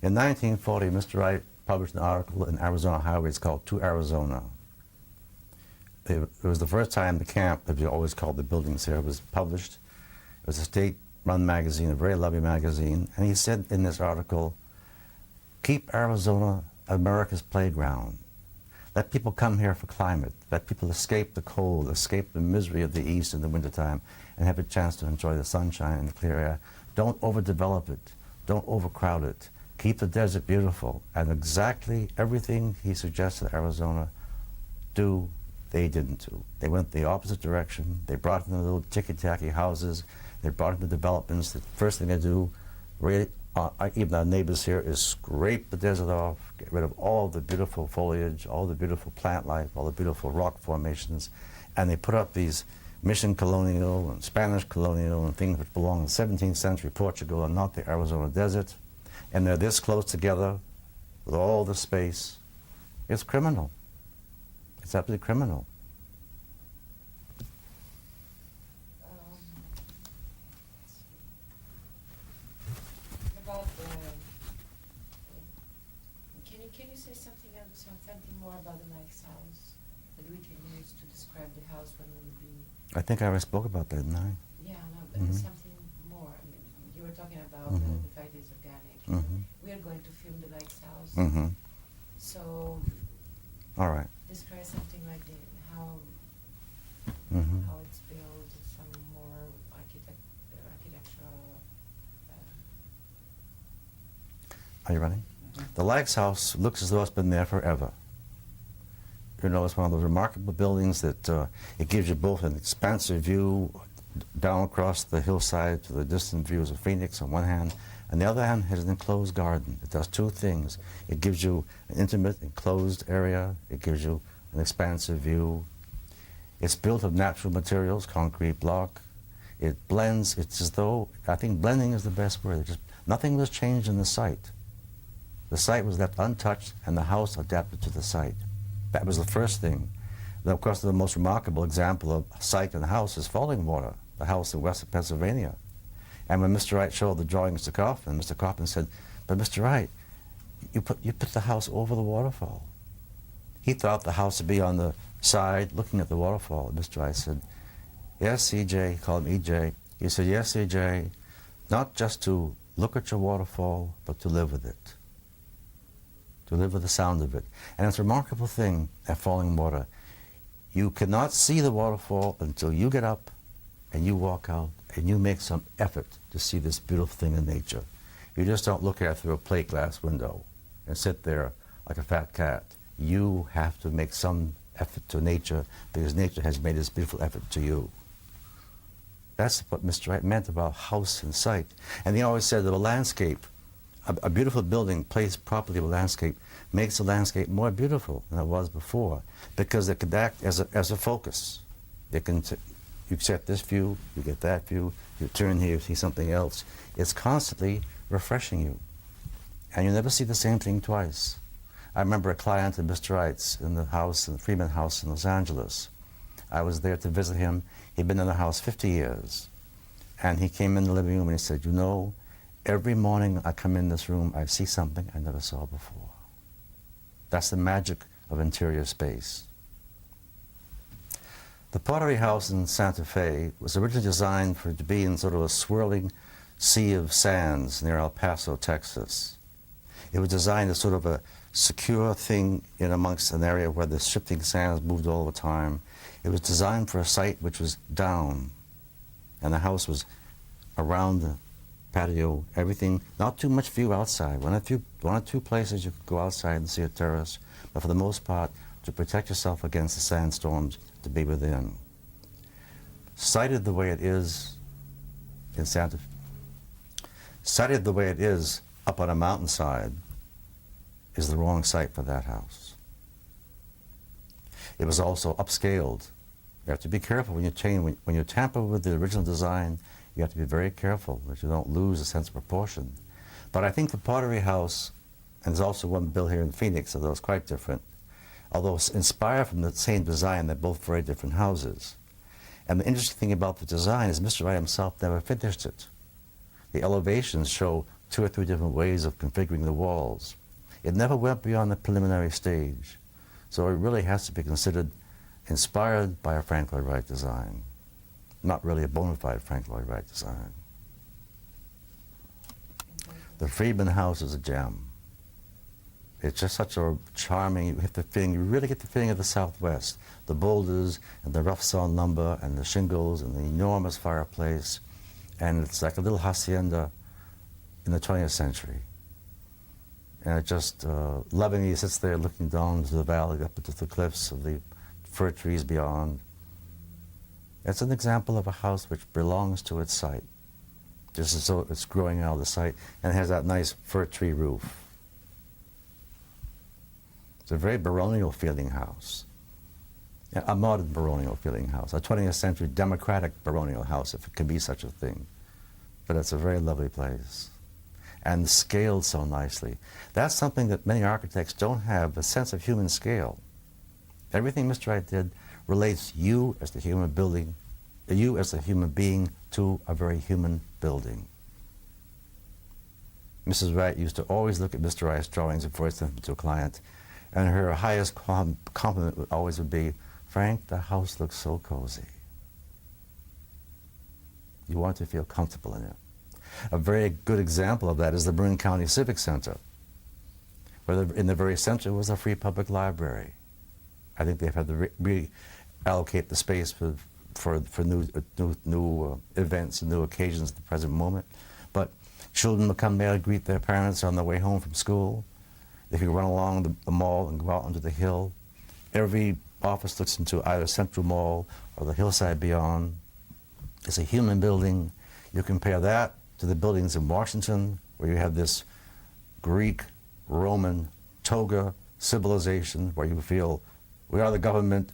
In 1940, Mr. Wright published an article in Arizona Highways called To Arizona. It was the first time the camp, as we always called the buildings here, was published. It was a state-run magazine, a very lovely magazine, and he said in this article, keep Arizona America's playground. Let people come here for climate. Let people escape the cold, escape the misery of the East in the wintertime, and have a chance to enjoy the sunshine and the clear air. Don't overdevelop it. Don't overcrowd it. Keep the desert beautiful. And exactly everything he suggested Arizona do, they didn't do. They went the opposite direction. They brought in the little ticky-tacky houses. They brought in the developments. The first thing they do, really, even our neighbors here, is scrape the desert off, get rid of all the beautiful foliage, all the beautiful plant life, all the beautiful rock formations, and they put up these Mission colonial and Spanish colonial and things which belong in 17th century Portugal and not the Arizona desert, and they're this close together with all the space. It's criminal. It's absolutely criminal. Can you say something more about the Mike's house that we can use to describe the house when we will be? I think I already spoke about that, didn't I? Yeah, no, but something more. I mean, you were talking about the fact it's organic. We are going to film the Mike's house. So, all right. Describe something like how it's built, some more architectural. Are you ready? The Lags House looks as though it's been there forever. You know, it's one of those remarkable buildings that it gives you both an expansive view down across the hillside to the distant views of Phoenix on one hand, and the other hand has an enclosed garden. It does two things. It gives you an intimate, enclosed area. It gives you an expansive view. It's built of natural materials, concrete block. It blends. It's as though, I think blending is the best word. Nothing was changed in the site. The site was left untouched, and the house adapted to the site. That was the first thing. Then, of course, the most remarkable example of site and house is Fallingwater, the house in western Pennsylvania. And when Mr. Wright showed the drawings to Kaufman, Mr. Kaufman said, but Mr. Wright, you put the house over the waterfall. He thought the house would be on the side looking at the waterfall. And Mr. Wright said, yes, E.J., he called him E.J. He said, yes, E.J., not just to look at your waterfall, but to live with it. To live with the sound of it. And it's a remarkable thing at Fallingwater. You cannot see the waterfall until you get up and you walk out and you make some effort to see this beautiful thing in nature. You just don't look at it through a plate glass window and sit there like a fat cat. You have to make some effort to nature because nature has made this beautiful effort to you. That's what Mr. Wright meant about house and site. And he always said that a landscape, a beautiful building placed properly with landscape makes the landscape more beautiful than it was before because it could act as a focus. You set this view, you get that view, you turn here, you see something else. It's constantly refreshing you. And you never see the same thing twice. I remember a client of Mr. Wright's in the house, in the Freeman House in Los Angeles. I was there to visit him. He'd been in the house 50 years. And he came in the living room and he said, you know, every morning I come in this room, I see something I never saw before. That's the magic of interior space. The Pottery House in Santa Fe was originally designed for it to be in sort of a swirling sea of sands near El Paso, Texas. It was designed as sort of a secure thing in amongst an area where the shifting sands moved all the time. It was designed for a site which was down, and the house was around the patio, everything, not too much view outside. One or two places you could go outside and see a terrace, but for the most part, to protect yourself against the sandstorms, to be within. Sited the way it is in sited the way it is up on a mountainside is the wrong site for that house. It was also upscaled. You have to be careful when you tamper with the original design. You have to be very careful that you don't lose a sense of proportion. But I think the Pottery House, and there's also one built here in Phoenix, although it's quite different, although it's inspired from the same design, they're both very different houses. And the interesting thing about the design is Mr. Wright himself never finished it. The elevations show 2 or 3 different ways of configuring the walls. It never went beyond the preliminary stage. So it really has to be considered inspired by a Frank Lloyd Wright design, not really a bona fide Frank Lloyd Wright design. The Friedman House is a gem. It's just such a charming, you really get the feeling of the Southwest. The boulders and the rough sawn lumber and the shingles and the enormous fireplace. And it's like a little hacienda in the 20th century. And it just lovingly sits there looking down to the valley, up into the cliffs of the fir trees beyond. It's an example of a house which belongs to its site, just as though it's growing out of the site, and it has that nice fir tree roof. It's a very baronial feeling house, a modern baronial feeling house, a 20th century democratic baronial house, if it can be such a thing. But it's a very lovely place, and scaled so nicely. That's something that many architects don't have, a sense of human scale. Everything Mr. Wright did relates you as the human building, you as the human being to a very human building. Mrs. Wright used to always look at Mr. Wright's drawings before he sent them to a client, and her highest compliment would always be, "Frank, the house looks so cozy." You want to feel comfortable in it. A very good example of that is the Marin County Civic Center, where in the very center was a free public library. I think they've had to reallocate the space for new events and new occasions at the present moment. But children will come there to greet their parents on their way home from school. They can run along the mall and go out onto the hill. Every office looks into either Central Mall or the hillside beyond. It's a human building. You compare that to the buildings in Washington, where you have this Greek, Roman, toga civilization, where you feel, we are the government,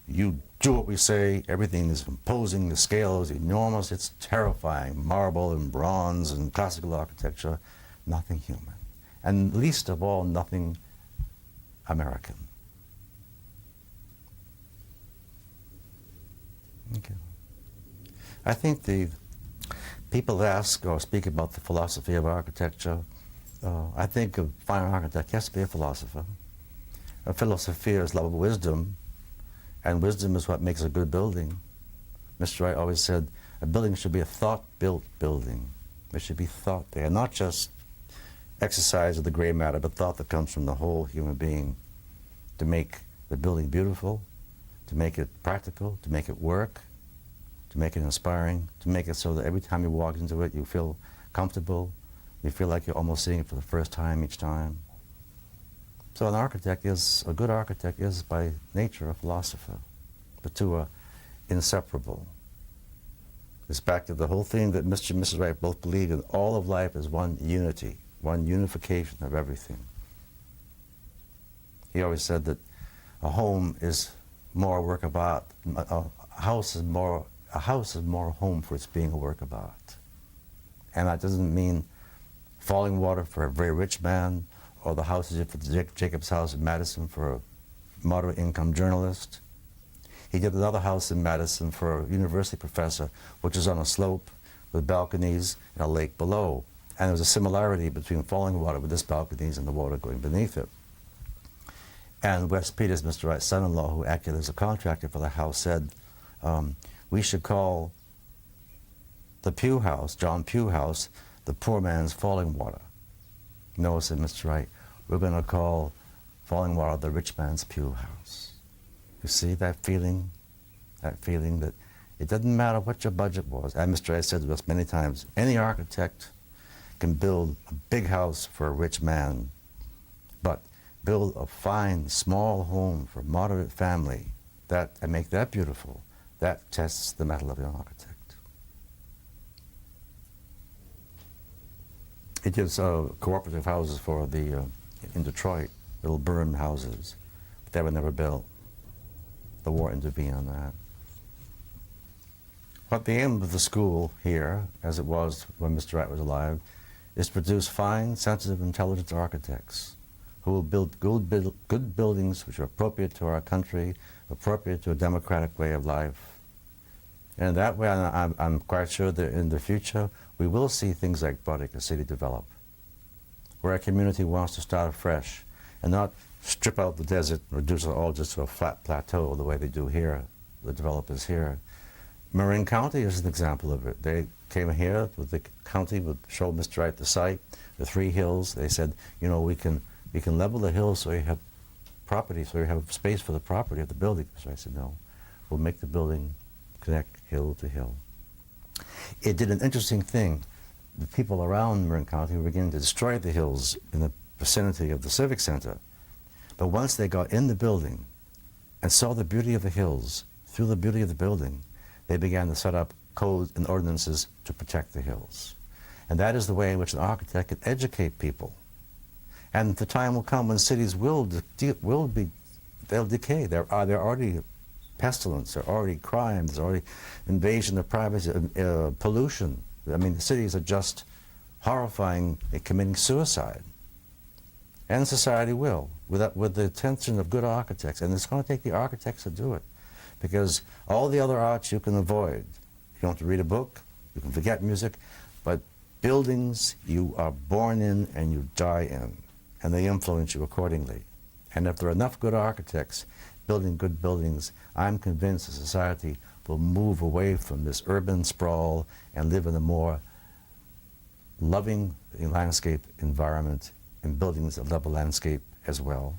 you do what we say, everything is imposing, the scale is enormous, it's terrifying, marble and bronze and classical architecture, nothing human. And least of all, nothing American. Okay. I think the people ask or speak about the philosophy of architecture. I think a fine architect has to be a philosopher. A philosophia is love of wisdom, and wisdom is what makes a good building. Mr. Wright always said, a building should be a thought-built building. There should be thought there, not just exercise of the gray matter, but thought that comes from the whole human being to make the building beautiful, to make it practical, to make it work, to make it inspiring, to make it so that every time you walk into it, you feel comfortable, you feel like you're almost seeing it for the first time each time. So a good architect is by nature a philosopher. The two are inseparable. It's back to the whole thing that Mr. and Mrs. Wright both believe in. All of life is one unity, one unification of everything. He always said that a home is more a work of art. A house is more a home for its being a work of art. And that doesn't mean falling water for a very rich man, or the house is for Jacob's house in Madison for a moderate income journalist. He did another house in Madison for a university professor, which is on a slope with balconies and a lake below. And there was a similarity between falling water with this balconies and the water going beneath it. And Wes Peters, Mr. Wright's son-in-law, who acted as a contractor for the house, said, we should call the Pugh House, John Pugh House, the poor man's falling water. No, said Mr. Wright, we're going to call falling water the rich man's Pugh House. You see that feeling that it doesn't matter what your budget was. And Mr. Wright said to us many times, any architect can build a big house for a rich man, but build a fine, small home for a moderate family, and make that beautiful, that tests the mettle of an architect. It gives cooperative houses for in Detroit, little burn houses, but they were never built. The war intervened on that. But the aim of the school here, as it was when Mr. Wright was alive, is to produce fine, sensitive, intelligent architects who will build good buildings which are appropriate to our country, appropriate to a democratic way of life. And in that way, I'm quite sure that in the future, we will see things like Broadacre City develop where a community wants to start afresh and not strip out the desert and reduce it all just to a flat plateau the way they do here, the developers here. Marin County is an example of it. They came here with the county, showed Mr. Wright the site, the 3 hills. They said, you know, we can level the hills so you have property, so you have space for the property of the building. So I said, no, we'll make the building connect hill to hill. It did an interesting thing. The people around Marin County were beginning to destroy the hills in the vicinity of the Civic Center. But once they got in the building and saw the beauty of the hills, through the beauty of the building, they began to set up codes and ordinances to protect the hills. And that is the way in which an architect can educate people. And the time will come when cities will they'll decay. They're already pestilence, there are already crimes, there's already invasion of privacy, pollution. I mean, the cities are just horrifying at committing suicide. And society will, with the attention of good architects. And it's going to take the architects to do it. Because all the other arts you can avoid. You don't have to read a book, you can forget music, but buildings you are born in and you die in, and they influence you accordingly. And if there are enough good architects building good buildings, I'm convinced the society will move away from this urban sprawl and live in a more loving landscape environment, and buildings that love a landscape as well.